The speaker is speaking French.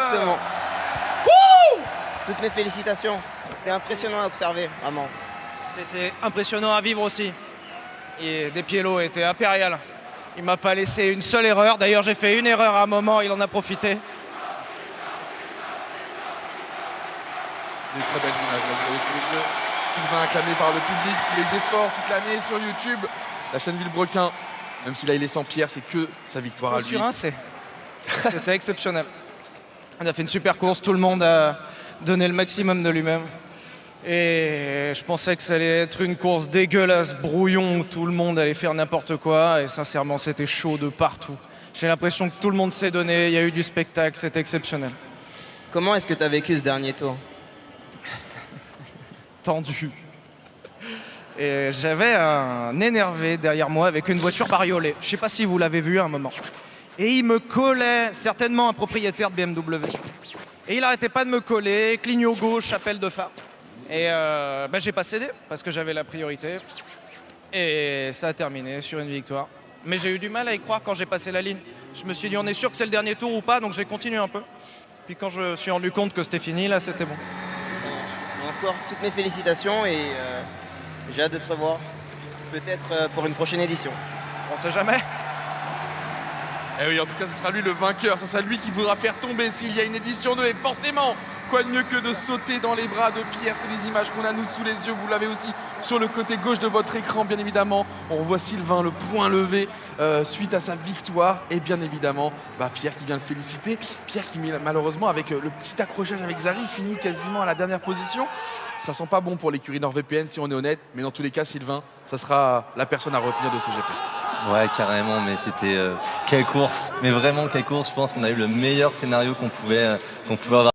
Exactement. Toutes mes félicitations. C'était impressionnant à observer, vraiment. C'était impressionnant à vivre aussi. Et Despiello était impérial. Il m'a pas laissé une seule erreur. D'ailleurs, j'ai fait une erreur à un moment, il en a profité. Des très belles images, là, vous avez sous les yeux. Sylvain acclamé par le public, tous les efforts, toute l'année sur YouTube. La chaîne Villebrequin, même si là il est sans Pierre, c'est que sa victoire à lui. Sur un, c'était exceptionnel. On a fait une super course, tout le monde a donné le maximum de lui-même. Et je pensais que ça allait être une course dégueulasse, brouillon, où tout le monde allait faire n'importe quoi. Et sincèrement, c'était chaud de partout. J'ai l'impression que tout le monde s'est donné, il y a eu du spectacle, c'était exceptionnel. Comment est-ce que tu as vécu ce dernier tour? Tendu. Et j'avais un énervé derrière moi avec une voiture bariolée. Je sais pas si vous l'avez vu à un moment. Et il me collait, certainement un propriétaire de BMW. Et il arrêtait pas de me coller, clignot gauche, appel de phare. Et j'ai pas cédé parce que j'avais la priorité. Et ça a terminé sur une victoire. Mais j'ai eu du mal à y croire quand j'ai passé la ligne. Je me suis dit on est sûr que c'est le dernier tour ou pas, donc j'ai continué un peu. Puis quand je me suis rendu compte que c'était fini, là c'était bon. Encore toutes mes félicitations et j'ai hâte de te revoir. Peut-être pour une prochaine édition. On sait jamais. Et oui, en tout cas, ce sera lui le vainqueur. Ce sera lui qui voudra faire tomber s'il y a une édition 2. Et forcément, quoi de mieux que de sauter dans les bras de Pierre. C'est les images qu'on a nous sous les yeux. Vous l'avez aussi sur le côté gauche de votre écran, bien évidemment. On revoit Sylvain, le poing levé suite à sa victoire. Et bien évidemment, Pierre qui vient le féliciter. Pierre qui, malheureusement, avec le petit accrochage avec Zari, finit quasiment à la dernière position. Ça sent pas bon pour l'écurie NordVPN, si on est honnête. Mais dans tous les cas, Sylvain, ça sera la personne à retenir de ce GP. Ouais, carrément, mais c'était quelle course, mais vraiment quelle course. Je pense qu'on a eu le meilleur scénario qu'on pouvait avoir.